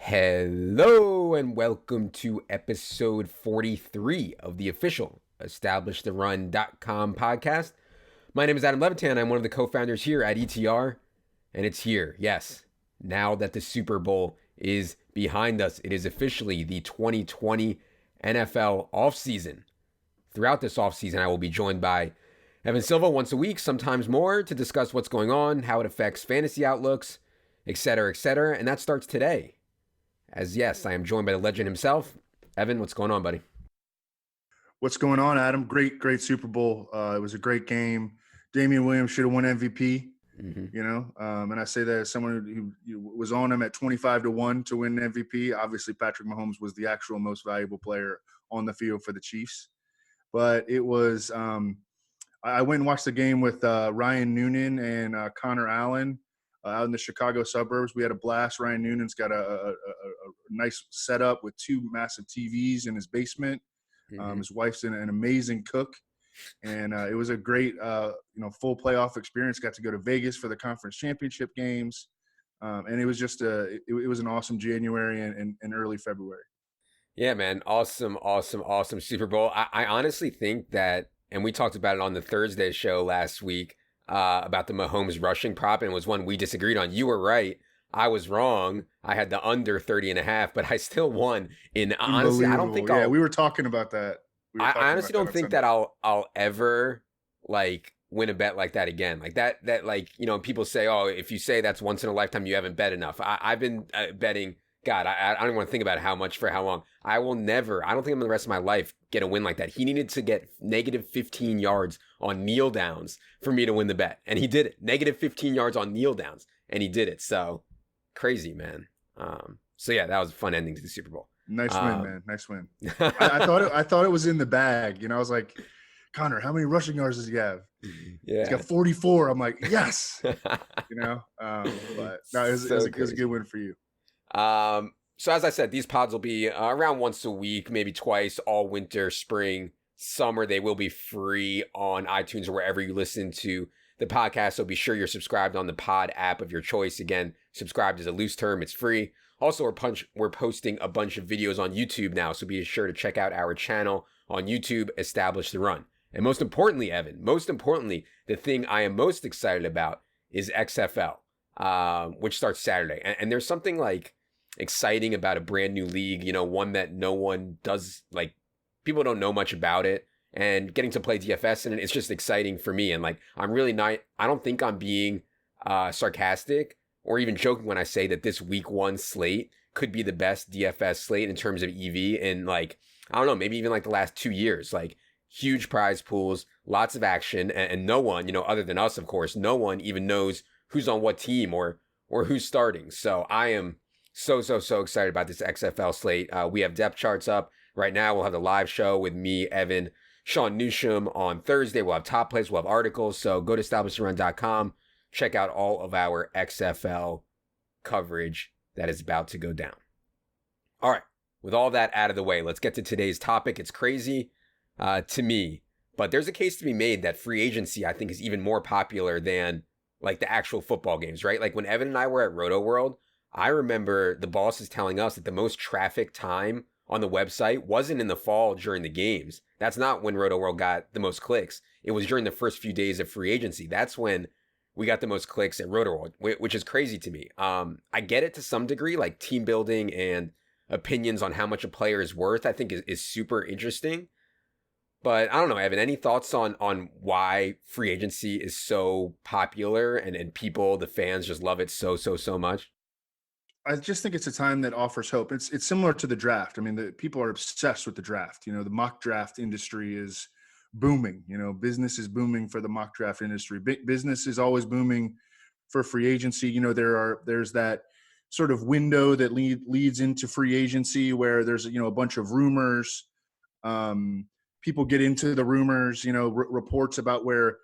Hello and welcome to episode 43 of the official EstablishTheRun.com podcast. My name is Adam Levitan. I'm one of the co-founders here at ETR, and it's here. Yes, now that the Super Bowl is behind us, it is officially the 2020 NFL offseason. Throughout this offseason, I will be joined by Evan Silva once a week, sometimes more, to discuss what's going on, how it affects fantasy outlooks, etc., and that starts today. As yes, I am joined by the legend himself. Evan, what's going on, buddy? What's going on, Adam? Great Super Bowl. It was a great game. Damian Williams should have won MVP, and I say that as someone who was on him at 25-1 to win MVP. Obviously, Patrick Mahomes was the actual most valuable player on the field for the Chiefs. But it was I went and watched the game with Ryan Noonan and Connor Allen. Out in the Chicago suburbs. We had a blast. Ryan Noonan's got a nice setup with two massive TVs in his basement. His wife's an amazing cook. And it was a great, full playoff experience. Got to go to Vegas for the conference championship games. And it was just it was an awesome January and early February. Yeah, man. Awesome Super Bowl. I honestly think that, and we talked about it on the Thursday show last week, about the Mahomes rushing prop, and it was one we disagreed on. You were right. I was wrong. I had the under 30.5, but I still won. Honestly, I don't think we were talking about that. I honestly don't think that I'll ever win a bet like that again. Like that people say, oh, if you say that's once in a lifetime, you haven't bet enough. I've been betting. God, I don't want to think about how much for how long. I will never, I don't think I'm in the rest of my life get a win like that. He needed to get negative 15 yards on kneel downs for me to win the bet. And he did it. Negative 15 yards on kneel downs. And he did it. So crazy, man. So yeah, that was a fun ending to the Super Bowl. Nice win, man. Nice win. I thought it was in the bag. I was like, Connor, how many rushing yards does he have? Yeah. He's got 44. I'm like, yes. But no, it was a good win for you. So as I said, these pods will be around once a week, maybe twice, all winter, spring, summer. They will be free on iTunes or wherever you listen to the podcast. So be sure you're subscribed on the pod app of your choice. Again, subscribed is a loose term. It's free. Also, we're posting a bunch of videos on YouTube now. So be sure to check out our channel on YouTube, Establish the Run. And most importantly, Evan, the thing I am most excited about is XFL, which starts Saturday. And there's something exciting about a brand new league, one that no one does, people don't know much about it, and getting to play DFS in it, it's just exciting for me. And I'm really not, I don't think I'm being sarcastic or even joking when I say that this week one slate could be the best DFS slate in terms of EV in I don't know, maybe even the last 2 years. Huge prize pools, lots of action, and no one, other than us, of course, no one even knows who's on what team or who's starting. So I am so excited about this XFL slate. We have depth charts up right now. We'll have the live show with me, Evan, Sean Newsham on Thursday. We'll have top plays. We'll have articles. So go to EstablishTheRun.com. Check out all of our XFL coverage that is about to go down. All right. With all that out of the way, let's get to today's topic. It's crazy to me, but there's a case to be made that free agency, I think, is even more popular than the actual football games, right? When Evan and I were at Roto World, I remember the bosses telling us that the most traffic time on the website wasn't in the fall during the games. That's not when Roto World got the most clicks. It was during the first few days of free agency. That's when we got the most clicks at Roto World, which is crazy to me. I get it to some degree, team building and opinions on how much a player is worth, I think is super interesting. But I don't know, Evan, any thoughts on why free agency is so popular and people, the fans, just love it so much? I just think it's a time that offers hope. It's similar to the draft. I mean, the people are obsessed with the draft. The mock draft industry is booming. Business is booming for the mock draft industry. Business is always booming for free agency. There's that sort of window that leads into free agency where there's a bunch of rumors. People get into the rumors. Reports about where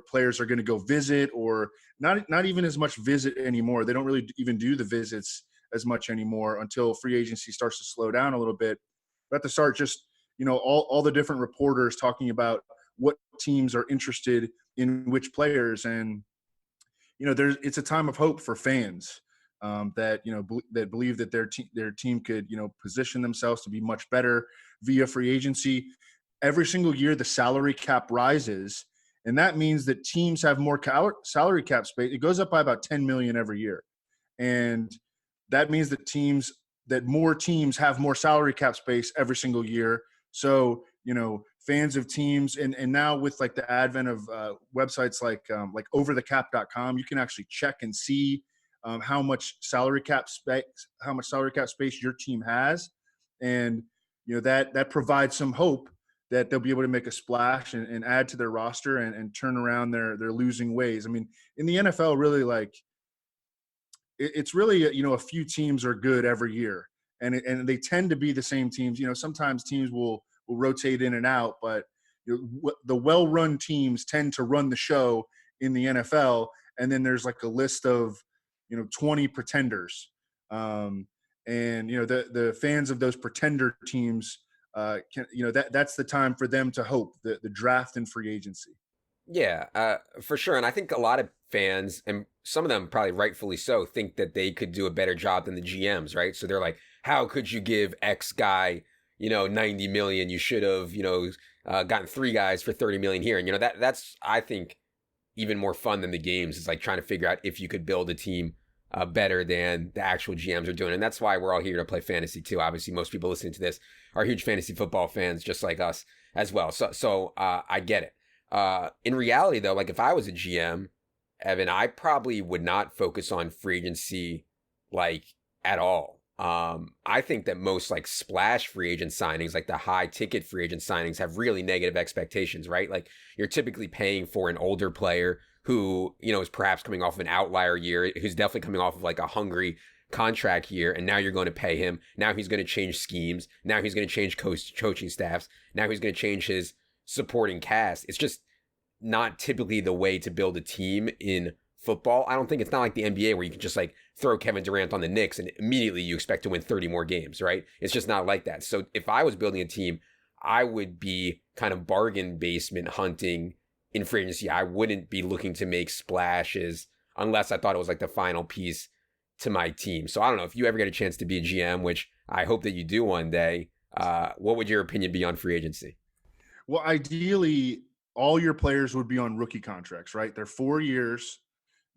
players are going to go visit, or not even as much visit anymore. They don't really even do the visits as much anymore until free agency starts to slow down a little bit. But at the start, just, all the different reporters talking about what teams are interested in which players. And, it's a time of hope for fans. that that believe that their team could position themselves to be much better via free agency. Every single year, the salary cap rises, and that means that teams have more salary cap space. It goes up by about 10 million every year, and that means that more teams have more salary cap space every single year. So fans of teams, and now with like the advent of websites like overthecap.com, you can actually check and see how much salary cap space your team has, and that provides some hope that they'll be able to make a splash and add to their roster and turn around their losing ways. I mean, in the NFL, really, like it's really a few teams are good every year, and they tend to be the same teams. Sometimes teams will rotate in and out, but the well-run teams tend to run the show in the NFL. And then there's like a list of 20 pretenders, and the fans of those pretender teams that's the time for them to hope, the draft and free agency. Yeah, for sure. And I think a lot of fans, and some of them probably rightfully so, think that they could do a better job than the GMs, right? So they're like, how could you give X guy, 90 million? You should have, gotten 3 guys for 30 million here. And, that's, I think, even more fun than the games, is like trying to figure out if you could build a team better than the actual GMs are doing. And that's why we're all here to play fantasy too. Obviously, most people listening to this are huge fantasy football fans, just like us as well. So I get it. In reality, though, like if I was a GM, Evan, I probably would not focus on free agency like at all. I think that most like splash free agent signings, like the high ticket free agent signings, have really negative expectations, right? Like you're typically paying for an older player who, is perhaps coming off of an outlier year, who's definitely coming off of like a hungry contract year, and now you're going to pay him. Now he's going to change schemes. Now he's going to change coaching staffs. Now he's going to change his supporting cast. It's just not typically the way to build a team in football. I don't think it's not like the NBA where you can just like throw Kevin Durant on the Knicks and immediately you expect to win 30 more games, right? It's just not like that. So if I was building a team, I would be kind of bargain basement hunting in free agency. I wouldn't be looking to make splashes unless I thought it was like the final piece to my team. So I don't know, if you ever get a chance to be a GM, which I hope that you do one day, what would your opinion be on free agency? Well, ideally, all your players would be on rookie contracts, right? They're 4 years.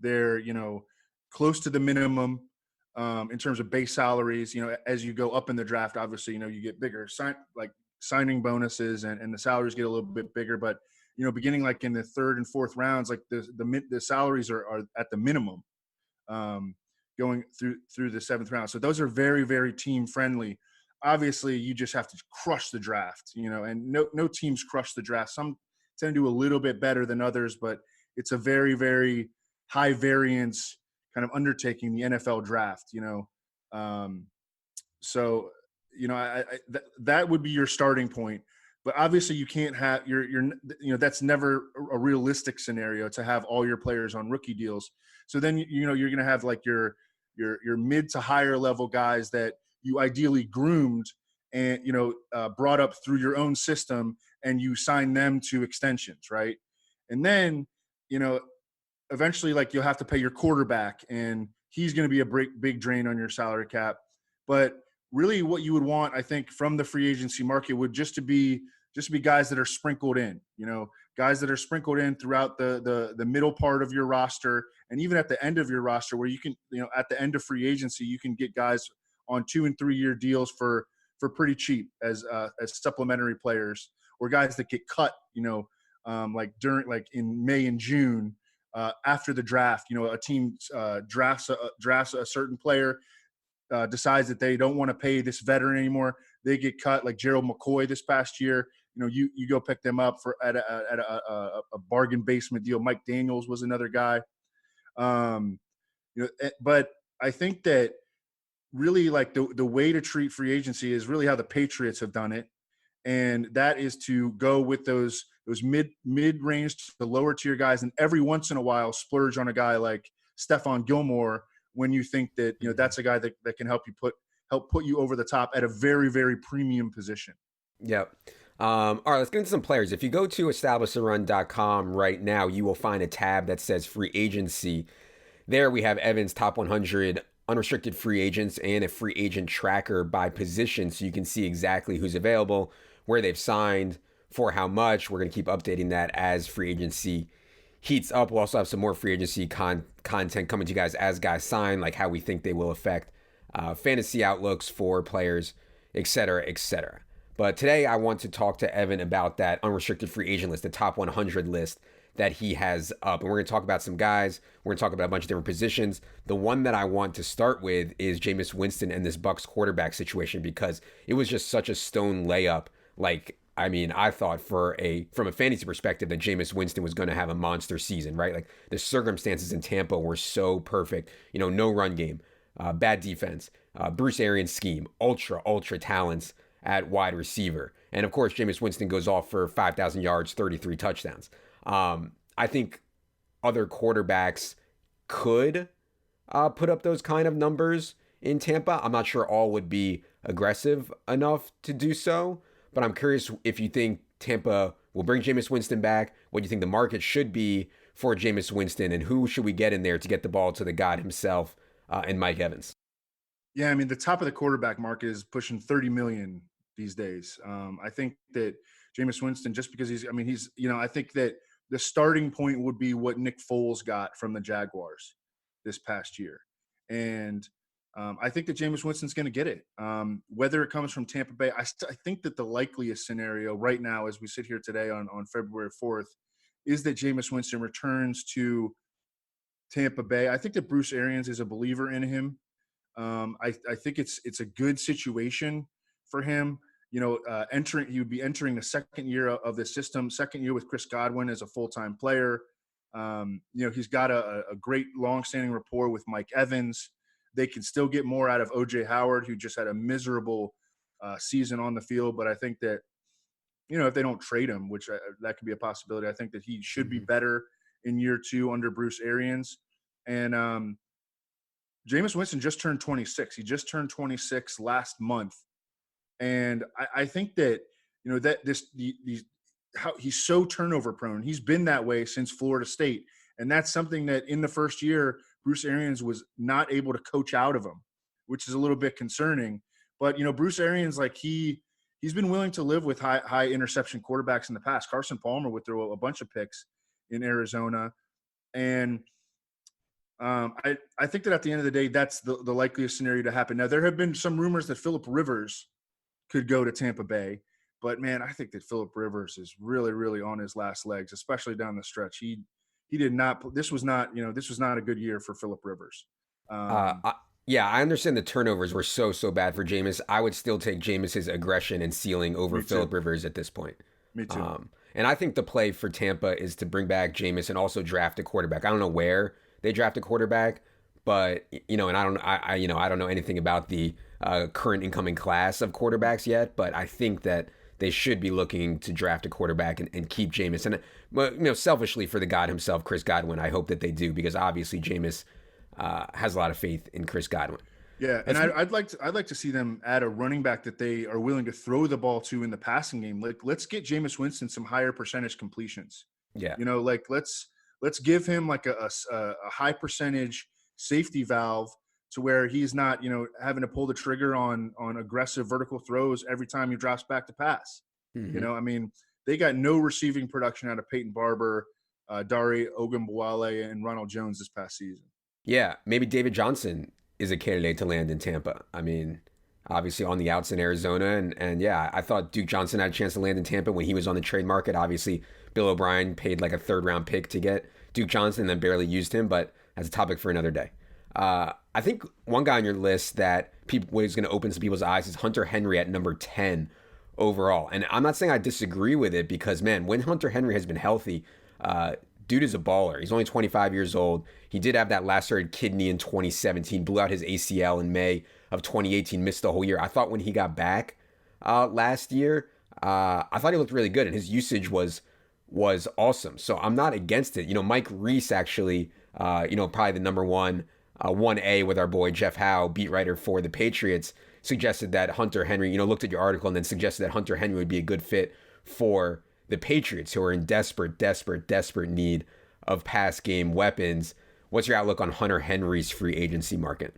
They're, close to the minimum in terms of base salaries. As you go up in the draft, obviously, you get bigger signing bonuses and the salaries get a little bit bigger. But, beginning like in the 3rd and 4th rounds, like the salaries are at the minimum going through the 7th round. So those are very, very team friendly. Obviously, you just have to crush the draft, and no teams crush the draft. Some tend to do a little bit better than others, but it's a very, very high variance kind of undertaking, the NFL draft, so, that would be your starting point. But obviously you can't have that's never a realistic scenario to have all your players on rookie deals. So then, you're going to have like your mid to higher level guys that you ideally groomed and, brought up through your own system, and you sign them to extensions, right? And then, eventually, like, you'll have to pay your quarterback, and he's going to be a big drain on your salary cap. But really what you would want, I think, from the free agency market would just be guys that are sprinkled in, guys that are sprinkled in throughout the middle part of your roster, and even at the end of your roster, where you can, at the end of free agency, you can get guys on 2 and 3 year deals for pretty cheap as supplementary players, or guys that get cut, like in May and June after the draft. A team drafts a certain player, decides that they don't want to pay this veteran anymore. They get cut, like Gerald McCoy this past year. You go pick them up at a bargain basement deal. Mike Daniels was another guy. But I think that really, like, the way to treat free agency is really how the Patriots have done it, and that is to go with those mid-range to lower tier guys, and every once in a while splurge on a guy like Stephon Gilmore when you think that that's a guy that can help put you over the top at a very, very premium position. Yep. All right, let's get into some players. If you go to establishtheRun.com right now, you will find a tab that says free agency. There we have Evan's top 100 unrestricted free agents and a free agent tracker by position so you can see exactly who's available, where they've signed, for how much. We're going to keep updating that as free agency heats up. We'll also have some more free agency content coming to you guys as guys sign, like how we think they will affect fantasy outlooks for players, etc., etc. But today I want to talk to Evan about that unrestricted free agent list, the top 100 list that he has up. And we're going to talk about some guys. We're going to talk about a bunch of different positions. The one that I want to start with is Jameis Winston and this Bucs quarterback situation, because it was just such a stone layup. Like, I mean, I thought from a fantasy perspective that Jameis Winston was going to have a monster season, right? Like the circumstances in Tampa were so perfect. You know, no run game, bad defense, Bruce Arians scheme, ultra talents at wide receiver. And of course, Jameis Winston goes off for 5,000 yards, 33 touchdowns. I think other quarterbacks could put up those kind of numbers in Tampa. I'm not sure all would be aggressive enough to do so, but I'm curious if you think Tampa will bring Jameis Winston back, what you think the market should be for Jameis Winston, and who should we get in there to get the ball to the God himself and Mike Evans. Yeah, I mean, the top of the quarterback market is pushing 30 million these days. I think that Jameis Winston, just because I think that the starting point would be what Nick Foles got from the Jaguars this past year. And I think that Jameis Winston's going to get it. Whether it comes from Tampa Bay, I think that the likeliest scenario right now, as we sit here today on February 4th, is that Jameis Winston returns to Tampa Bay. I think that Bruce Arians is a believer in him. I think it's a good situation for him. You know, he would be entering the second year of the system, second year with Chris Godwin as a full-time player. He's got a great long-standing rapport with Mike Evans. They can still get more out of O.J. Howard, who just had a miserable season on the field. But I think that, if they don't trade him, which that could be a possibility, I think that he should be better in year two under Bruce Arians. And Jameis Winston just turned 26. He just turned 26 last month. And I think that, how he's so turnover prone. He's been that way since Florida State. And that's something that in the first year, Bruce Arians was not able to coach out of him, which is a little bit concerning. But, Bruce Arians, like he's been willing to live with high interception quarterbacks in the past. Carson Palmer would throw a bunch of picks in Arizona. And I think that at the end of the day, that's the likeliest scenario to happen. Now, there have been some rumors that Phillip Rivers could go to Tampa Bay. But, man, I think that Phillip Rivers is really, really on his last legs, especially down the stretch. He did not – this was not a good year for Phillip Rivers. I understand the turnovers were so bad for Jameis. I would still take Jameis's aggression and ceiling over Phillip Rivers at this point. Me too. And I think the play for Tampa is to bring back Jameis and also draft a quarterback. I don't know where they draft a quarterback, but and I don't know anything about the current incoming class of quarterbacks yet. But I think that they should be looking to draft a quarterback and keep Jameis. And selfishly for the God himself, Chris Godwin, I hope that they do, because obviously Jameis has a lot of faith in Chris Godwin. Yeah, and I'd like to see them add a running back that they are willing to throw the ball to in the passing game. Like, let's get Jameis Winston some higher percentage completions. Yeah, let's give him like a high percentage safety valve to where he's not having to pull the trigger on aggressive vertical throws every time he drops back to pass. Mm-hmm. They got no receiving production out of Peyton Barber, Dare Ogunbowale, and Ronald Jones this past season. Yeah, maybe David Johnson is a candidate to land in Tampa. Obviously on the outs in Arizona. And yeah, I thought Duke Johnson had a chance to land in Tampa when he was on the trade market. Obviously, Bill O'Brien paid like a third-round pick to get Duke Johnson and then barely used him, but that's a topic for another day. I think one guy on your list that is going to open some people's eyes is Hunter Henry at number 10 overall. And I'm not saying I disagree with it, because, man, when Hunter Henry has been healthy, dude is a baller. He's only 25 years old. He did have that lacerated kidney in 2017, blew out his ACL in May of 2018, missed the whole year. I thought when he got back last year, I thought he looked really good, and his usage was awesome. So I'm not against it. Mike Reese actually, probably the number 1A with our boy Jeff Howe, beat writer for the Patriots, suggested that Hunter Henry, looked at your article and then suggested that Hunter Henry would be a good fit for the Patriots, who are in desperate need of pass game weapons. What's your outlook on Hunter Henry's free agency market?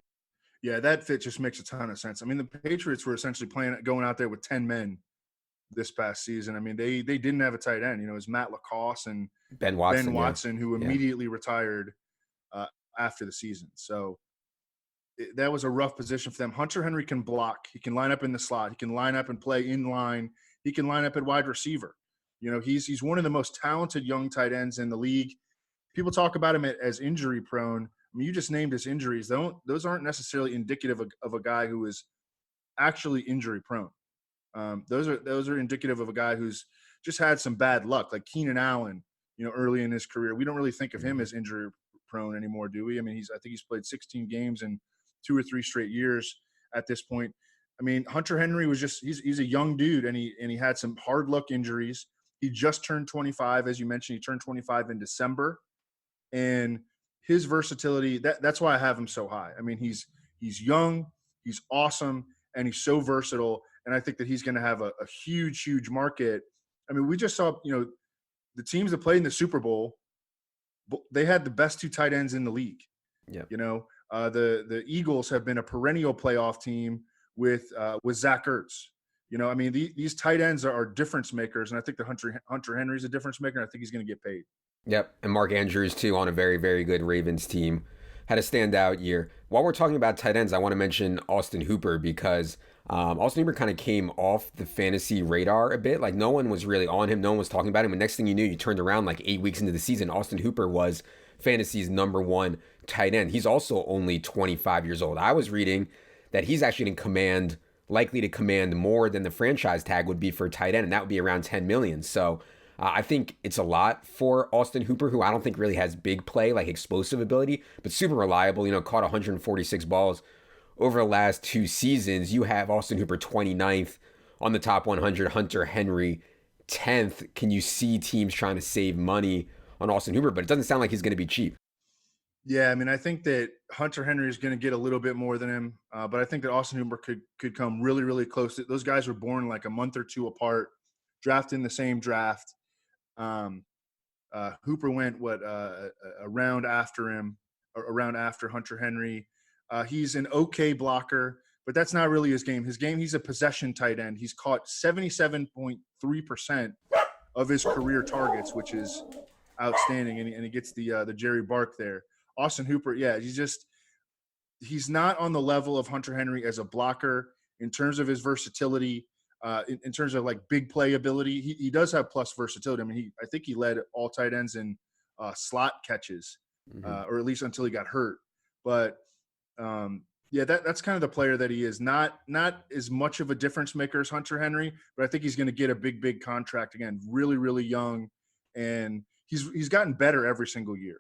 Yeah, that fit just makes a ton of sense. I mean, the Patriots were essentially going out there with 10 men this past season. I mean, they didn't have a tight end. You know, it was Matt LaCosse and Ben Ben Watson, yeah. Watson, who Yeah. immediately retired after the season. So that was a rough position for them. Hunter Henry can block. He can line up in the slot. He can line up and play in line. He can line up at wide receiver. You know, he's one of the most talented young tight ends in the league. People talk about him as injury prone. I mean, you just named his injuries. Those aren't necessarily indicative of a guy who is actually injury prone. Those are indicative of a guy who's just had some bad luck, like Keenan Allen. You know, early in his career, we don't really think of him as injury prone anymore, do we? I mean, I think he's played 16 games in 2 or 3 straight years at this point. I mean, Hunter Henry was he's a young dude, and he had some hard luck injuries. He just turned 25, as you mentioned. He turned 25 in December, and his versatility, that's why I have him so high. I mean, he's young, he's awesome, and he's so versatile. And I think that he's going to have a huge market. I mean, we just saw, you know, the teams that played in the Super Bowl, they had the best 2 tight ends in the league. Yeah. You know, the Eagles have been a perennial playoff team with Zach Ertz. You know, I mean, these tight ends are difference makers, and I think the Hunter Henry's a difference maker, and I think he's going to get paid. Yep, and Mark Andrews too on a very good Ravens team. Had a standout year. While we're talking about tight ends, I want to mention Austin Hooper because Austin Hooper kind of came off the fantasy radar a bit. Like no one was really on him, no one was talking about him. And next thing you knew, you turned around like 8 weeks into the season. Austin Hooper was fantasy's #1 tight end. He's also only 25 years old. I was reading that he's actually likely to command more than the franchise tag would be for a tight end, and that would be around 10 million. So I think it's a lot for Austin Hooper, who I don't think really has big play, like explosive ability, but super reliable. You know, caught 146 balls over the last 2 seasons. You have Austin Hooper 29th on the top 100, Hunter Henry 10th. Can you see teams trying to save money on Austin Hooper? But it doesn't sound like he's going to be cheap. Yeah, I mean, I think that Hunter Henry is going to get a little bit more than him, but I think that Austin Hooper could come really close. Those guys were born like a month or 2 apart, drafted in the same draft. Hooper went a round after him, around after Hunter Henry. He's an okay blocker, but that's not really his game. He's a possession tight end. He's caught 77.3% of his career targets, which is outstanding, and he gets the Gerri bark there. Austin Hooper, yeah, he's not on the level of Hunter Henry as a blocker in terms of his versatility. In terms of like big play ability, he does have plus versatility. I mean, I think he led all tight ends in slot catches, or at least until he got hurt. But yeah, that's kind of the player that he is. Not as much of a difference maker as Hunter Henry, but I think he's going to get a big contract again. Really young, and he's gotten better every single year.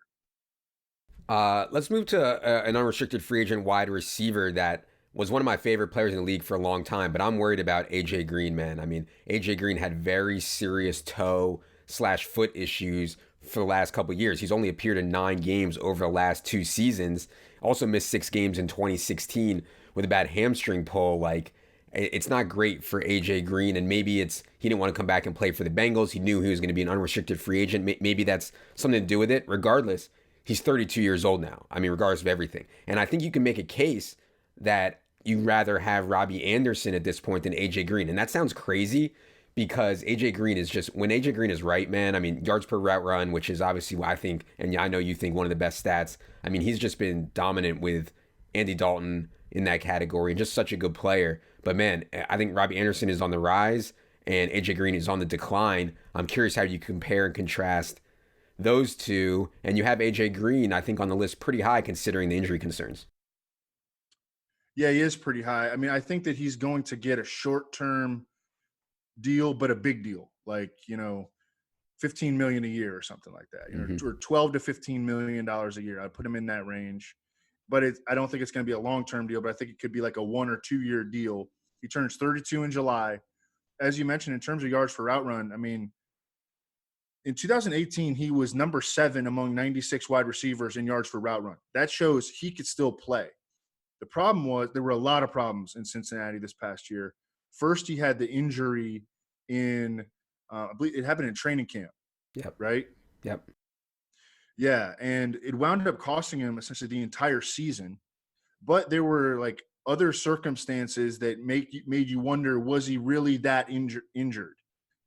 Let's move to an unrestricted free agent wide receiver that was one of my favorite players in the league for a long time, but I'm worried about AJ Green, man. I mean, AJ Green had very serious toe/foot issues for the last couple of years. He's only appeared in 9 games over the last 2 seasons. Also missed 6 games in 2016 with a bad hamstring pull. Like, it's not great for AJ Green, and maybe he didn't want to come back and play for the Bengals. He knew he was going to be an unrestricted free agent. Maybe that's something to do with it. Regardless, he's 32 years old now. I mean, regardless of everything. And I think you can make a case that you'd rather have Robbie Anderson at this point than AJ Green. And that sounds crazy because AJ Green is just, when AJ Green is right, man, I mean, yards per route run, which is obviously what I think, and I know you think one of the best stats. I mean, he's just been dominant with Andy Dalton in that category and just such a good player. But man, I think Robbie Anderson is on the rise and AJ Green is on the decline. I'm curious how you compare and contrast those two. And you have AJ Green, I think, on the list pretty high considering the injury concerns. Yeah, he is pretty high. I mean, I think that he's going to get a short-term deal, but a big deal, like, you know, $15 million a year or something like that, you know, or $12 to $15 million a year. I put him in that range, but I don't think it's going to be a long-term deal, but I think it could be like a 1 or 2 year deal. He turns 32 in July. As you mentioned, in terms of yards per route run, I mean, in 2018, he was number 7 among 96 wide receivers in yards per route run. That shows he could still play. The problem was there were a lot of problems in Cincinnati this past year. First, he had the injury in, I believe it happened in training camp. Yep. Right? Yep. Yeah, and it wound up costing him essentially the entire season. but there were like other circumstances that made you wonder, was he really that injured?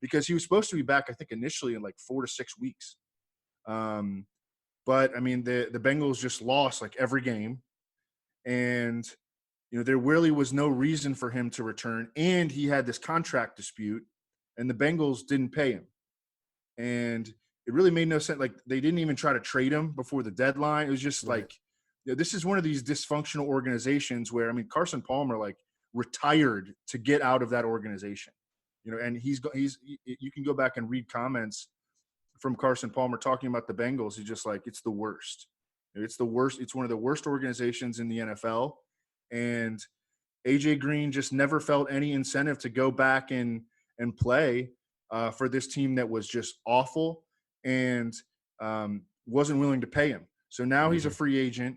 Because he was supposed to be back, I think, initially in like 4 to 6 weeks. But I mean, the Bengals just lost like every game, and there really was no reason for him to return, and he had this contract dispute, and the Bengals didn't pay him, and it really made no sense. Like, they didn't even try to trade him before the deadline. It was just Right. like, this is one of these dysfunctional organizations where, I mean, Carson Palmer like retired to get out of that organization, and you can go back and read comments from Carson Palmer talking about the Bengals. He's just like, it's the worst. It's the worst. It's one of the worst organizations in the NFL. And AJ Green just never felt any incentive to go back and play for this team that was just awful, and wasn't willing to pay him. So now he's a free agent.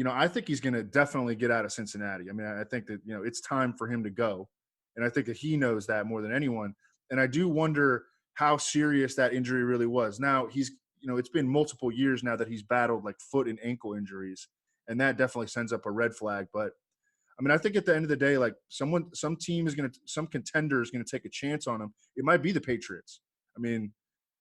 I think he's going to definitely get out of Cincinnati. I mean, I think that, it's time for him to go. And I think that he knows that more than anyone. And I do wonder how serious that injury really was. Now it's been multiple years now that he's battled like foot and ankle injuries, and that definitely sends up a red flag. But I mean, I think at the end of the day, like some contender is going to take a chance on him. It might be the Patriots. I mean,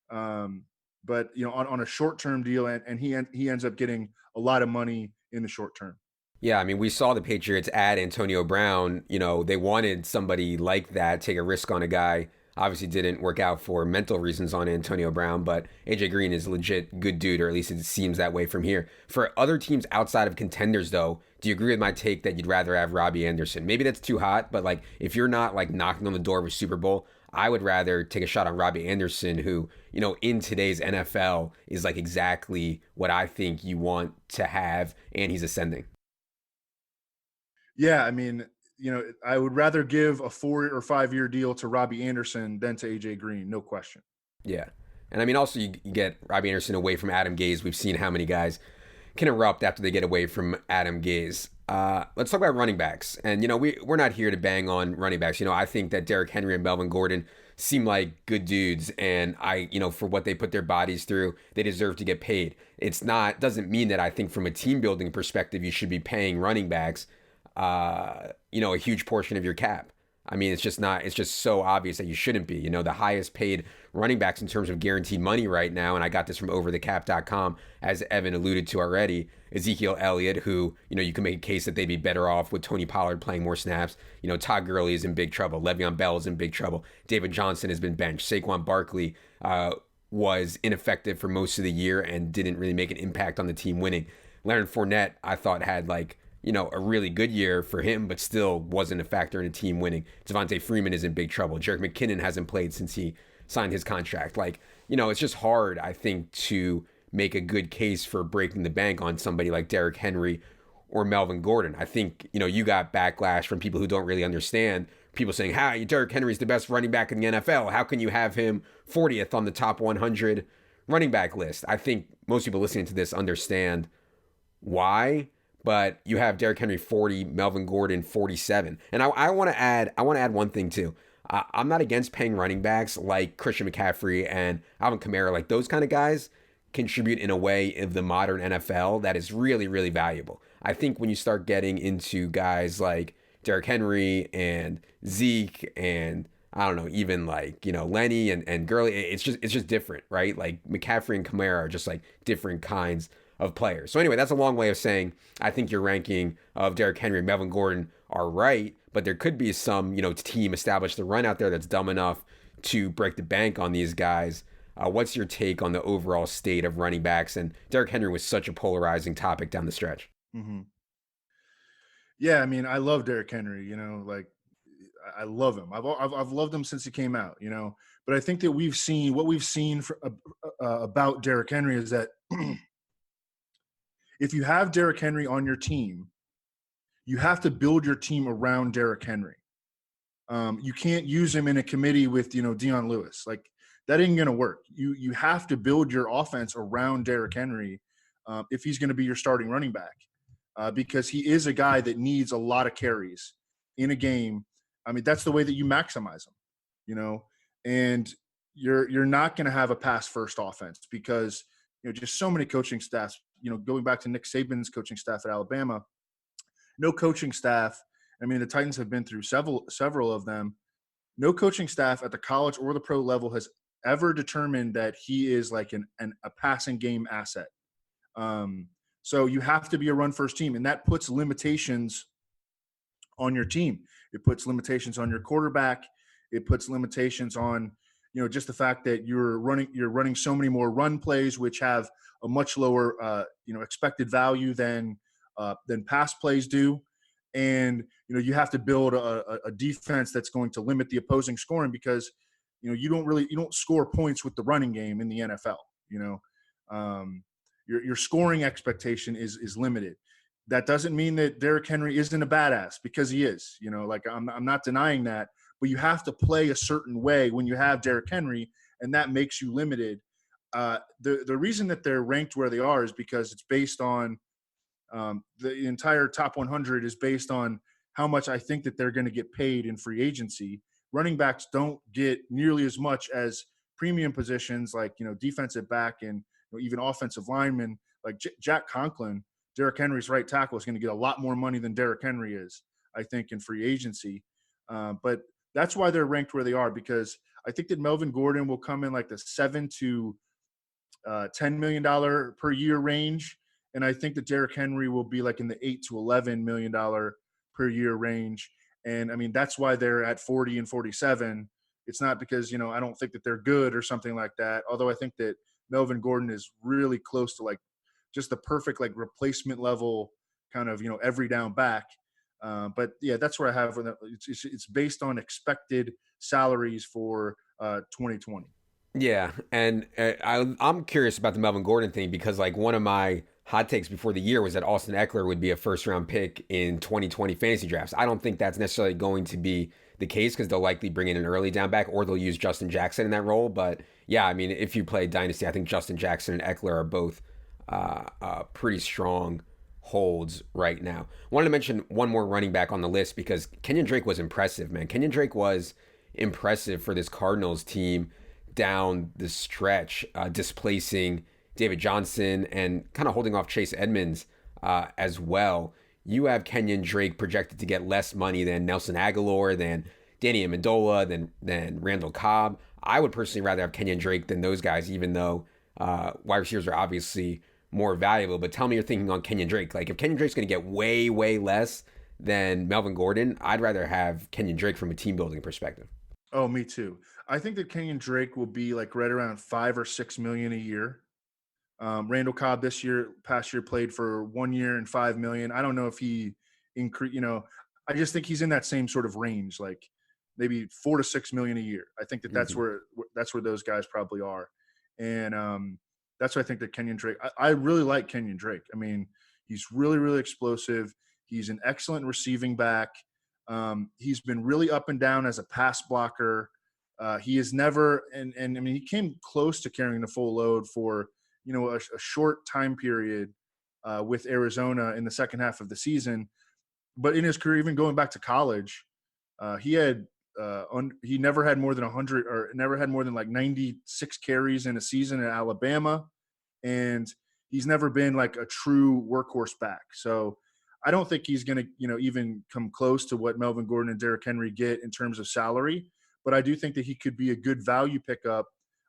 but on a short-term deal, and he ends up getting a lot of money in the short term. Yeah, I mean, we saw the Patriots add Antonio Brown. They wanted somebody like that, take a risk on a guy. Obviously didn't work out for mental reasons on Antonio Brown, but AJ Green is a legit good dude, or at least it seems that way from here. For other teams outside of contenders, though, do you agree with my take that you'd rather have Robbie Anderson? Maybe that's too hot, but like if you're not like knocking on the door of a Super Bowl, I would rather take a shot on Robbie Anderson, who, in today's NFL is like exactly what I think you want to have, and he's ascending. Yeah, I mean, I would rather give a 4 or 5 year deal to Robbie Anderson than to AJ Green, no question. Yeah. And I mean, also, you get Robbie Anderson away from Adam Gase. We've seen how many guys can erupt after they get away from Adam Gase. Let's talk about running backs. And, we're not here to bang on running backs. I think that Derrick Henry and Melvin Gordon seem like good dudes. And for what they put their bodies through, they deserve to get paid. Doesn't mean that I think from a team building perspective, you should be paying running backs, a huge portion of your cap. I mean, it's just so obvious that you shouldn't be. The highest paid running backs in terms of guaranteed money right now, and I got this from overthecap.com, as Evan alluded to already, Ezekiel Elliott, who, you can make a case that they'd be better off with Tony Pollard playing more snaps. Todd Gurley is in big trouble. Le'Veon Bell is in big trouble. David Johnson has been benched. Saquon Barkley was ineffective for most of the year and didn't really make an impact on the team winning. Leonard Fournette, I thought, had a really good year for him, but still wasn't a factor in a team winning. Devontae Freeman is in big trouble. Jerick McKinnon hasn't played since he signed his contract. It's just hard, I think, to make a good case for breaking the bank on somebody like Derrick Henry or Melvin Gordon. I think, you got backlash from people who don't really understand. People saying, Derrick Henry's the best running back in the NFL. How can you have him 40th on the top 100 running back list? I think most people listening to this understand why. But you have Derrick Henry 40, Melvin Gordon 47. And I want to add one thing too. I'm not against paying running backs like Christian McCaffrey and Alvin Kamara. Like, those kind of guys contribute in a way of the modern NFL that is really, really valuable. I think when you start getting into guys like Derrick Henry and Zeke and I don't know, even Lenny and Gurley, it's just different, right? Like McCaffrey and Kamara are just like different kinds of players. So anyway, that's a long way of saying I think your ranking of Derrick Henry and Melvin Gordon are right, but there could be some, team established the run out there that's dumb enough to break the bank on these guys. What's your take on the overall state of running backs? And Derrick Henry was such a polarizing topic down the stretch. Mm-hmm. Yeah, I mean, I love Derrick Henry. I love him. I've loved him since he came out. But I think that we've seen about Derrick Henry is that if you have Derrick Henry on your team, you have to build your team around Derrick Henry. You can't use him in a committee with, Dion Lewis. Like, that ain't going to work. You have to build your offense around Derrick Henry if he's going to be your starting running back, because he is a guy that needs a lot of carries in a game. I mean, that's the way that you maximize him, and you're not going to have a pass first offense because, just so many coaching staffs, going back to Nick Saban's coaching staff at Alabama, no coaching staff. I mean, the Titans have been through several of them. No coaching staff at the college or the pro level has ever determined that he is like a passing game asset. So you have to be a run first team, and that puts limitations on your team. It puts limitations on your quarterback. It puts limitations on, just the fact that you're running so many more run plays, which have a much lower, expected value than pass plays do. And, you have to build a defense that's going to limit the opposing scoring, because, you don't score points with the running game in the NFL. Your scoring expectation is limited. That doesn't mean that Derrick Henry isn't a badass, because he is. I'm not denying that, but you have to play a certain way when you have Derrick Henry, and that makes you limited. The reason that they're ranked where they are is because it's based on the entire top 100 is based on how much I think that they're going to get paid in free agency. Running backs don't get nearly as much as premium positions like, defensive back and even offensive linemen like Jack Conklin. Derrick Henry's right tackle is going to get a lot more money than Derrick Henry is, I think, in free agency. But that's why they're ranked where they are, because I think that Melvin Gordon will come in like the $7 to $10 million per year range. And I think that Derrick Henry will be like in the $8 to $11 million per year range. And I mean, that's why they're at 40 and 47. It's not because, I don't think that they're good or something like that. Although I think that Melvin Gordon is really close to like just the perfect like replacement level kind of, every down back. But yeah, that's where I have it's based on expected salaries for 2020. Yeah, and I'm curious about the Melvin Gordon thing, because like one of my hot takes before the year was that Austin Eckler would be a first round pick in 2020 fantasy drafts. I don't think that's necessarily going to be the case, because they'll likely bring in an early down back, or they'll use Justin Jackson in that role. But yeah, I mean, if you play Dynasty, I think Justin Jackson and Eckler are both pretty strong holds right now. Wanted to mention one more running back on the list, because Kenyon Drake was impressive, man. Kenyon Drake was impressive for this Cardinals team down the stretch, displacing David Johnson and kind of holding off Chase Edmonds as well. You have Kenyon Drake projected to get less money than Nelson Aguilar, than Danny Amendola, than Randall Cobb. I would personally rather have Kenyon Drake than those guys, even though wide receivers are obviously more valuable. But tell me your thinking on Kenyon Drake. Like, if Kenyon Drake's going to get way, way less than Melvin Gordon, I'd rather have Kenyon Drake from a team building perspective. Oh, me too. I think that Kenyon Drake will be like right around $5 or $6 million a year. Randall Cobb past year played for 1 year and $5 million. I don't know if he increased, I just think he's in that same sort of range, like maybe $4 to $6 million a year. I think that that's where those guys probably are. And that's why I think that Kenyon Drake, I really like Kenyon Drake. I mean, he's really, really explosive. He's an excellent receiving back. He's been really up and down as a pass blocker. He is never, and I mean, he came close to carrying the full load for, a short time period with Arizona in the second half of the season. But in his career, even going back to college, he never had more than 100 or never had more than like 96 carries in a season at Alabama. And he's never been like a true workhorse back. So I don't think he's going to, even come close to what Melvin Gordon and Derrick Henry get in terms of salary. But I do think that he could be a good value pickup.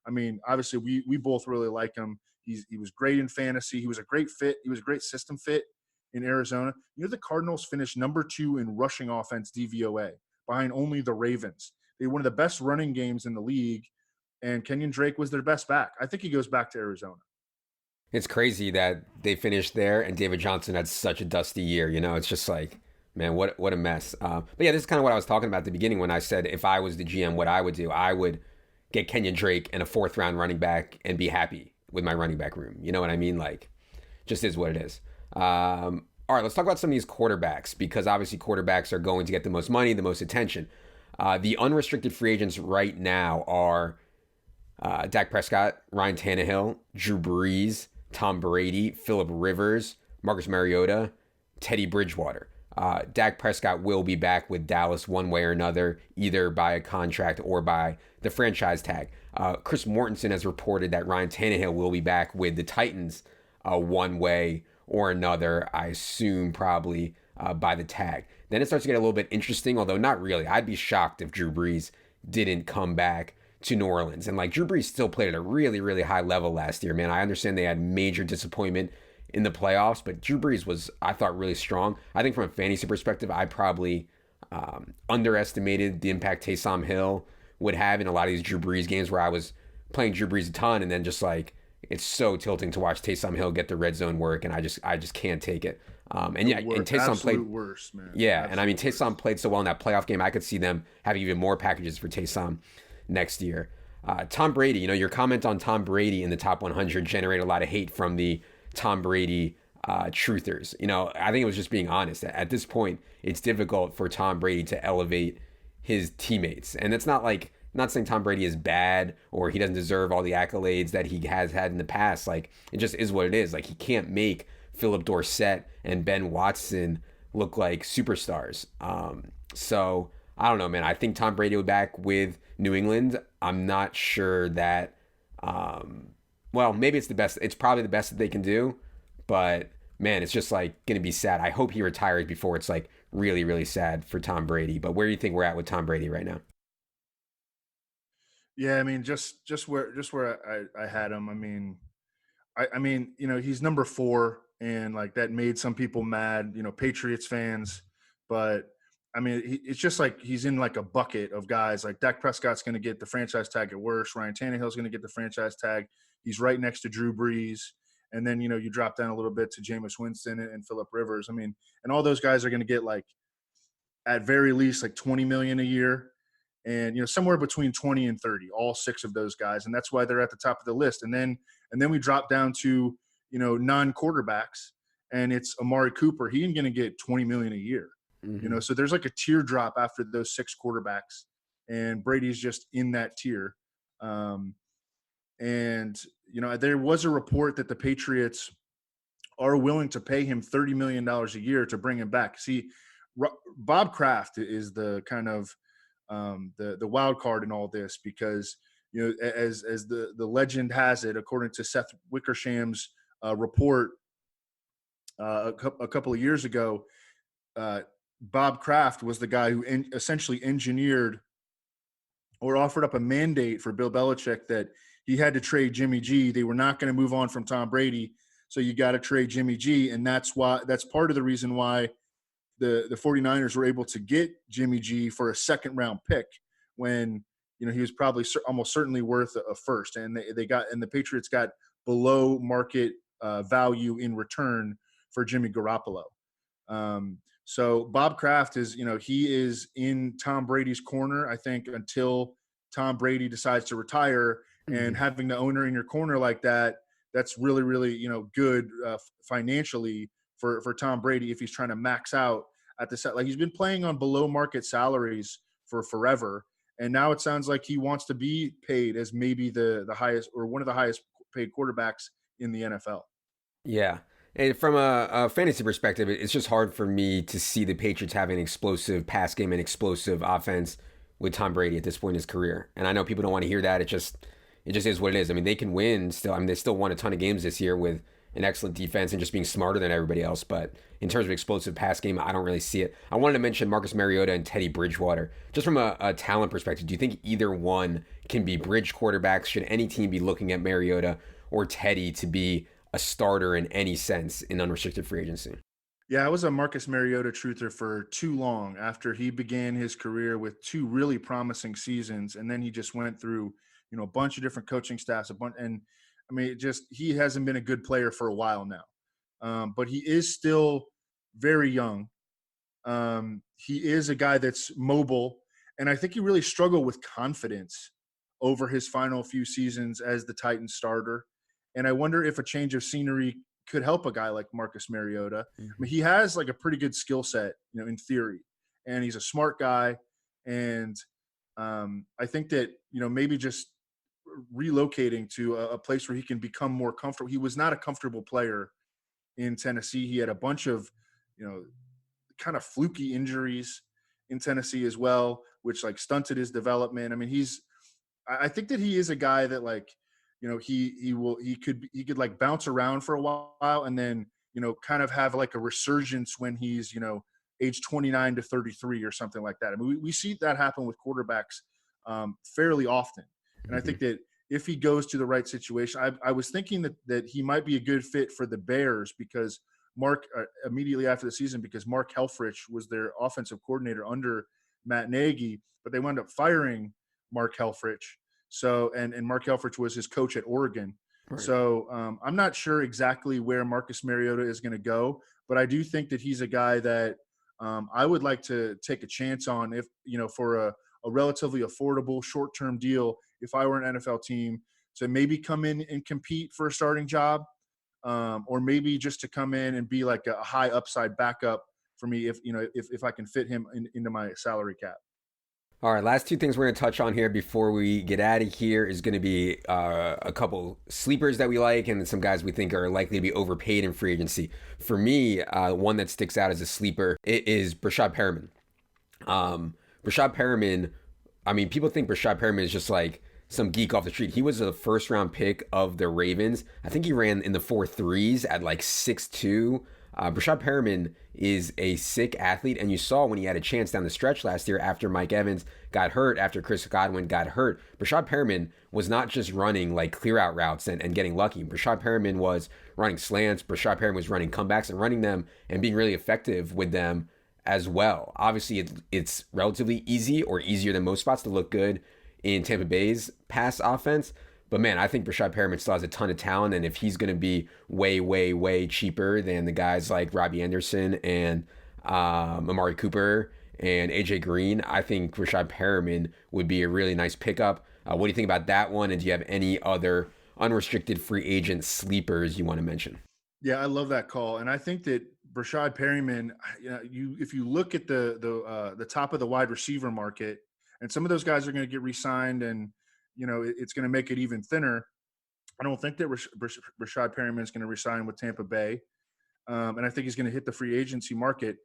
I mean, obviously we both really like him. He was great in fantasy. He was a great fit. He was a great system fit in Arizona. The Cardinals finished number 2 in rushing offense DVOA, behind only the Ravens. They had one of the best running games in the league, and Kenyon Drake was their best back. I think he goes back to Arizona. It's crazy that they finished there and David Johnson had such a dusty year. It's just like, man, what a mess. But yeah, this is kind of what I was talking about at the beginning when I said if I was the GM, what I would do, I would get Kenyon Drake and a 4th round running back and be happy with my running back room. You know what I mean? Like, just is what it is. All right, let's talk about some of these quarterbacks, because obviously quarterbacks are going to get the most money, the most attention. The unrestricted free agents right now are Dak Prescott, Ryan Tannehill, Drew Brees, Tom Brady, Phillip Rivers, Marcus Mariota, Teddy Bridgewater. Dak Prescott will be back with Dallas one way or another, either by a contract or by the franchise tag. Chris Mortensen has reported that Ryan Tannehill will be back with the Titans one way or another. I assume probably by the tag. Then it starts to get a little bit interesting, although not really. I'd be shocked if Drew Brees didn't come back to New Orleans. And like Drew Brees still played at a really, really high level last year, man. I understand they had major disappointment in the playoffs, but Drew Brees was, I thought, really strong. I think from a fantasy perspective, I probably underestimated the impact Taysom Hill would have in a lot of these Drew Brees games where I was playing Drew Brees a ton, and then just like it's so tilting to watch Taysom Hill get the red zone work, and I just can't take it. And yeah, and Taysom played worse, man. Yeah, Absolute and I mean Taysom worst. played so well in that playoff game. I could see them having even more packages for Taysom next year. Tom Brady, your comment on Tom Brady in the top 100 generated a lot of hate from the Tom Brady truthers. I think it was just being honest. At this point, it's difficult for Tom Brady to elevate his teammates, and it's not like, not saying Tom Brady is bad or he doesn't deserve all the accolades that he has had in the past. Like, it just is what it is. Like, he can't make Philip Dorsett and Ben Watson look like superstars. So I don't know, man. I think Tom Brady will be back with New England. I'm not sure that. Well, maybe it's the best. It's probably the best that they can do, but man, it's just like gonna be sad. I hope he retires before it's like really, really sad for Tom Brady. But where do you think we're at with Tom Brady right now? Yeah, I mean, just where I had him. I mean, he's number 4, and like that made some people mad, Patriots fans. But I mean, it's just like he's in like a bucket of guys. Like Dak Prescott's going to get the franchise tag at worst. Ryan Tannehill's going to get the franchise tag. He's right next to Drew Brees. And then you drop down a little bit to Jameis Winston and Phillip Rivers. I mean, and all those guys are going to get like at very least like 20 million a year, and somewhere between 20 and 30, all 6 of those guys, and that's why they're at the top of the list. And then we drop down to non-quarterbacks, and it's Amari Cooper. He ain't going to get 20 million a year. Mm-hmm. So there's like a teardrop after those 6 quarterbacks, and Brady's just in that tier. And there was a report that the Patriots are willing to pay him $30 million a year to bring him back. See, Bob Kraft is the kind of the wild card in all this, because as the legend has it, according to Seth Wickersham's report a couple of years ago, Bob Kraft was the guy who essentially engineered or offered up a mandate for Bill Belichick that he had to trade Jimmy G. They were not going to move on from Tom Brady, so you got to trade Jimmy G. And that's part of the reason why the 49ers were able to get Jimmy G for a second round pick when he was probably almost certainly worth a first, and the Patriots got below market value in return for Jimmy Garoppolo. So Bob Kraft is he is in Tom Brady's corner, I think, until Tom Brady decides to retire. And having the owner in your corner like that's really, really good financially for Tom Brady if he's trying to max out at the set. Like, he's been playing on below market salaries for forever, and now it sounds like he wants to be paid as maybe the highest or one of the highest paid quarterbacks in the NFL. Yeah. And from a fantasy perspective, it's just hard for me to see the Patriots having an explosive pass game and explosive offense with Tom Brady at this point in his career. And I know people don't want to hear that. It just is what it is. I mean, they can win still. I mean, they still won a ton of games this year with an excellent defense and just being smarter than everybody else. But in terms of explosive pass game, I don't really see it. I wanted to mention Marcus Mariota and Teddy Bridgewater. Just from a talent perspective, do you think either one can be bridge quarterbacks? Should any team be looking at Mariota or Teddy to be a starter in any sense in unrestricted free agency? Yeah, I was a Marcus Mariota truther for too long after he began his career with 2 really promising seasons, and then he just went through a bunch of different coaching staffs, and I mean, he hasn't been a good player for a while now. But he is still very young. He is a guy that's mobile, and I think he really struggled with confidence over his final few seasons as the Titans starter. And I wonder if a change of scenery could help a guy like Marcus Mariota. I mean, he has like a pretty good skill set, in theory, and he's a smart guy. And I think that, maybe just relocating to a place where he can become more comfortable. He was not a comfortable player in Tennessee. He had a bunch of, kind of fluky injuries in Tennessee as well, which like stunted his development. I mean, I think that he is a guy that like, he could like bounce around for a while and then kind of have like a resurgence when he's, age 29 to 33 or something like that. I mean, we see that happen with quarterbacks fairly often. And I think that if he goes to the right situation, I was thinking that he might be a good fit for the Bears because immediately after the season, because Mark Helfrich was their offensive coordinator under Matt Nagy, but they wound up firing Mark Helfrich. So, and Mark Helfrich was his coach at Oregon. Right. So I'm not sure exactly where Marcus Mariota is going to go, but I do think that he's a guy that I would like to take a chance on if, for a relatively affordable short-term deal, if I were an NFL team, to maybe come in and compete for a starting job, or maybe just to come in and be like a high upside backup for me if I can fit him into my salary cap. All right, last two things we're going to touch on here before we get out of here is going to be a couple sleepers that we like and some guys we think are likely to be overpaid in free agency. For me, one that sticks out as a sleeper is Brashad Perriman. Brashad Perriman, I mean, people think Brashad Perriman is just like some geek off the street. He was a first-round pick of the Ravens. I think he ran in the 4.3s at like 6'2". Brashad Perriman is a sick athlete, and you saw when he had a chance down the stretch last year after Mike Evans got hurt, after Chris Godwin got hurt. Brashad Perriman was not just running like clear-out routes and getting lucky. Brashad Perriman was running slants. Brashad Perriman was running comebacks and running them and being really effective with them as well. Obviously, it's relatively easy or easier than most spots to look good in Tampa Bay's pass offense. But man, I think Brashad Perriman still has a ton of talent, and if he's going to be way, way, way cheaper than the guys like Robbie Anderson and Amari Cooper and AJ Green, I think Brashad Perriman would be a really nice pickup. What do you think about that one? And do you have any other unrestricted free agent sleepers you want to mention? Yeah, I love that call, and I think that Brashad Perriman, if you look at the top of the wide receiver market, and some of those guys are going to get re-signed, and it's going to make it even thinner. I don't think that Brashad Perriman is going to re-sign with Tampa Bay, and I think he's going to hit the free agency market.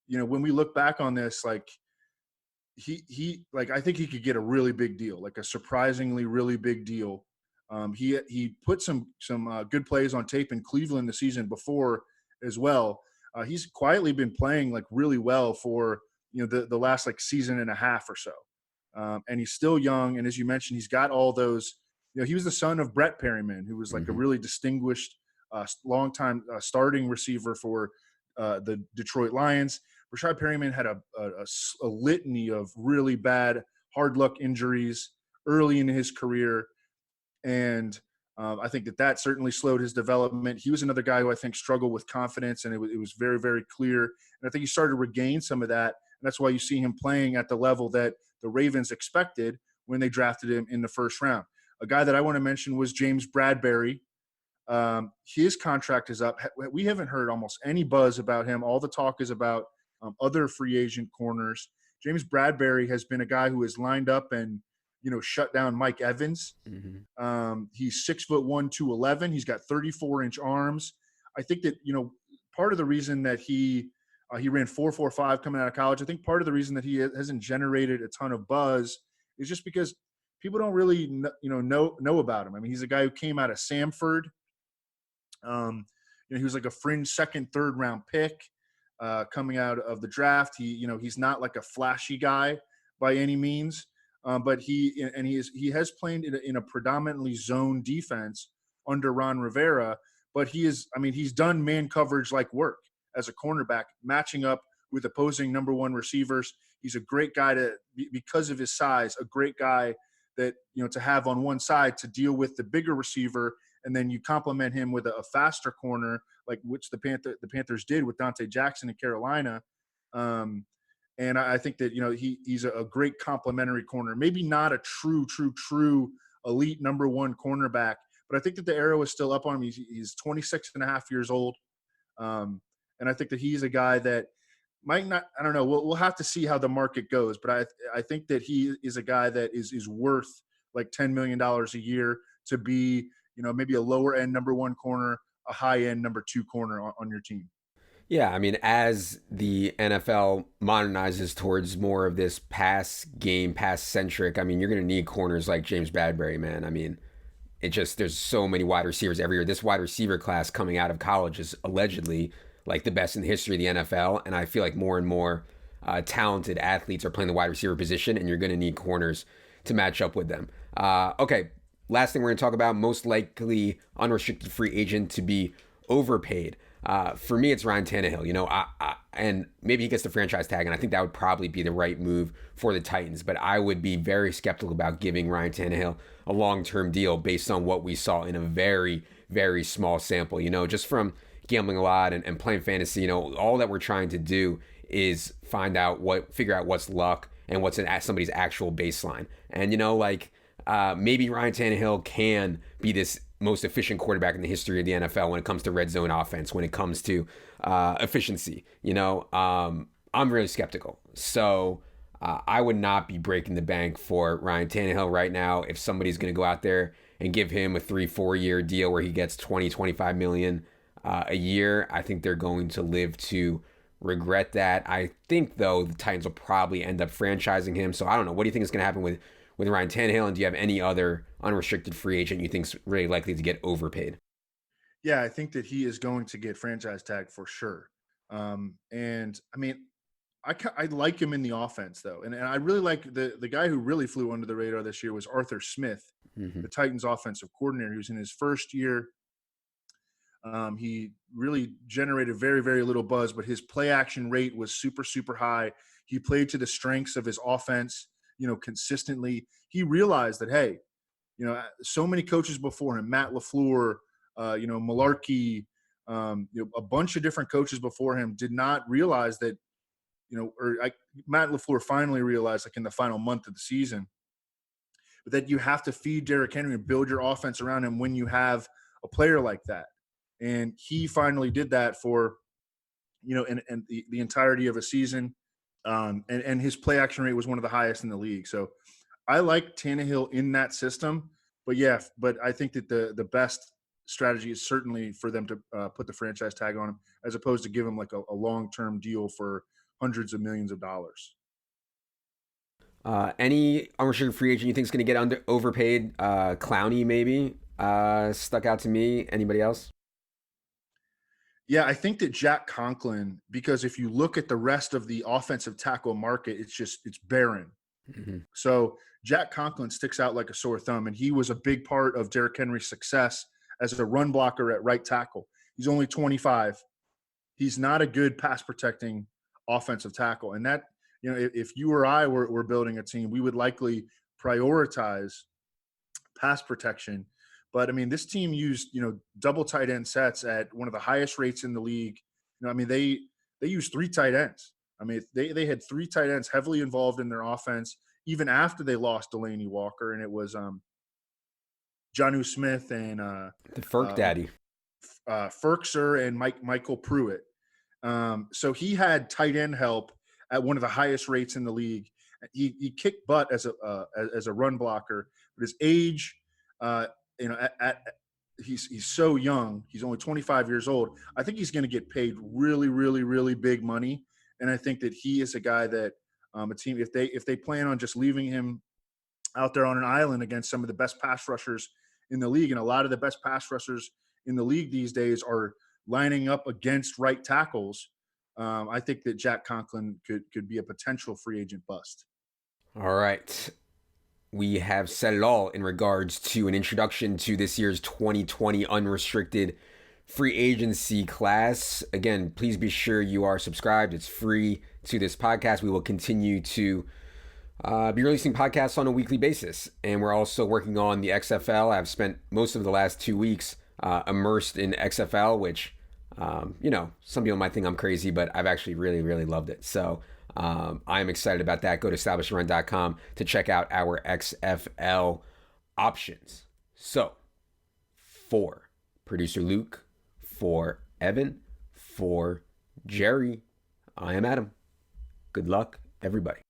When we look back on this, like I think he could get a really big deal, like a surprisingly really big deal. He put some good plays on tape in Cleveland the season before as well. He's quietly been playing like really well for the last like season and a half or so. And he's still young. And as you mentioned, he's got all those, he was the son of Brett Perriman, who was like a really distinguished, longtime starting receiver for the Detroit Lions. Brashad Perriman had a litany of really bad hard luck injuries early in his career. And I think that certainly slowed his development. He was another guy who I think struggled with confidence, and it was very, very clear. And I think he started to regain some of that. And that's why you see him playing at the level that the Ravens expected when they drafted him in the first round. A guy that I want to mention was James Bradbury. His contract is up. We haven't heard almost any buzz about him. All the talk is about other free agent corners. James Bradbury has been a guy who has lined up and shut down Mike Evans. He's 6'1", 211. He's got 34-inch arms. I think that part of the reason that he ran 4.45 coming out of college, I think part of the reason that he hasn't generated a ton of buzz is just because people don't really know about him. I mean, he's a guy who came out of Samford. He was like a fringe second, third round pick coming out of the draft. He's not like a flashy guy by any means. But he has played in a predominantly zone defense under Ron Rivera. But he's done man coverage like work as a cornerback, matching up with opposing number one receivers. He's a great guy because of his size, a great guy that to have on one side to deal with the bigger receiver, and then you complement him with a faster corner, like which the Panthers did with Dante Jackson in Carolina. And I think that, he's a great complementary corner, maybe not a true elite number one cornerback, but I think that the arrow is still up on him. He's 26 and a half years old. And I think that he's a guy that might not, I don't know. We'll have to see how the market goes, but I think that he is a guy that is worth like $10 million a year to be, maybe a lower end number one corner, a high end number two corner on your team. Yeah, I mean, as the NFL modernizes towards more of this pass game, pass centric, I mean, you're going to need corners like James Bradbury, man. I mean, there's so many wide receivers every year. This wide receiver class coming out of college is allegedly like the best in the history of the NFL. And I feel like more and more talented athletes are playing the wide receiver position, and you're going to need corners to match up with them. Okay, last thing we're going to talk about, most likely unrestricted free agent to be overpaid. For me, it's Ryan Tannehill. And maybe he gets the franchise tag, and I think that would probably be the right move for the Titans. But I would be very skeptical about giving Ryan Tannehill a long-term deal based on what we saw in a very, very small sample. Just from gambling a lot and playing fantasy, all that we're trying to do is figure out what's luck and what's somebody's actual baseline. And, maybe Ryan Tannehill can be this most efficient quarterback in the history of the NFL when it comes to red zone offense, when it comes to efficiency. I'm really skeptical. So I would not be breaking the bank for Ryan Tannehill right now. If somebody's going to go out there and give him a 3-4 year deal where he gets 20-25 million a year, I think they're going to live to regret that. I think, though, the Titans will probably end up franchising him. So I don't know. What do you think is going to happen with Ryan Tannehill? And do you have any other unrestricted free agent you think is really likely to get overpaid? Yeah, I think that he is going to get franchise tag for sure. And I mean, I like him in the offense, though. And I really like the guy who really flew under the radar this year was Arthur Smith, the Titans offensive coordinator, who's in his first year. He really generated very, very little buzz, but his play action rate was super, super high. He played to the strengths of his offense, consistently. He realized that, hey, so many coaches before him, Matt LaFleur, Malarkey, a bunch of different coaches before him did not realize that, Matt LaFleur finally realized, like in the final month of the season, that you have to feed Derrick Henry and build your offense around him when you have a player like that. And he finally did that for, and the entirety of a season. And his play action rate was one of the highest in the league. So I like Tannehill in that system. But I think that the best strategy is certainly for them to put the franchise tag on him, as opposed to give him like a long-term deal for hundreds of millions of dollars. Any unrestricted free agent you think is going to get overpaid? Clowney maybe stuck out to me. Anybody else? Yeah, I think that Jack Conklin, because if you look at the rest of the offensive tackle market, it's barren. Mm-hmm. So Jack Conklin sticks out like a sore thumb, and he was a big part of Derrick Henry's success as a run blocker at right tackle. He's only 25. He's not a good pass protecting offensive tackle. And that, if you or I were building a team, we would likely prioritize pass protection. But I mean, this team used, double tight end sets at one of the highest rates in the league. They used 3 tight ends. I mean, they had 3 tight ends heavily involved in their offense, even after they lost Delaney Walker. And it was Jonnu Smith and the Ferk Daddy, Ferkser and Michael Pruitt. So he had tight end help at one of the highest rates in the league. He kicked butt as a run blocker, but his age, he's so young. He's only 25 years old. I think he's going to get paid really, really, really big money. And I think that he is a guy that a team, if they plan on just leaving him out there on an island against some of the best pass rushers in the league, and a lot of the best pass rushers in the league these days are lining up against right tackles, I think that Jack Conklin could be a potential free agent bust. All right. We have said it all in regards to an introduction to this year's 2020 unrestricted free agency class. Again, please be sure you are subscribed. It's free to this podcast. We will continue to be releasing podcasts on a weekly basis. And we're also working on the XFL. I've spent most of the last 2 weeks immersed in XFL, which, some people might think I'm crazy, but I've actually really, really loved it. So I'm excited about that. Go to establishedrun.com to check out our XFL options. So for producer Luke, for Evan, for Gerri, I am Adam. Good luck, everybody.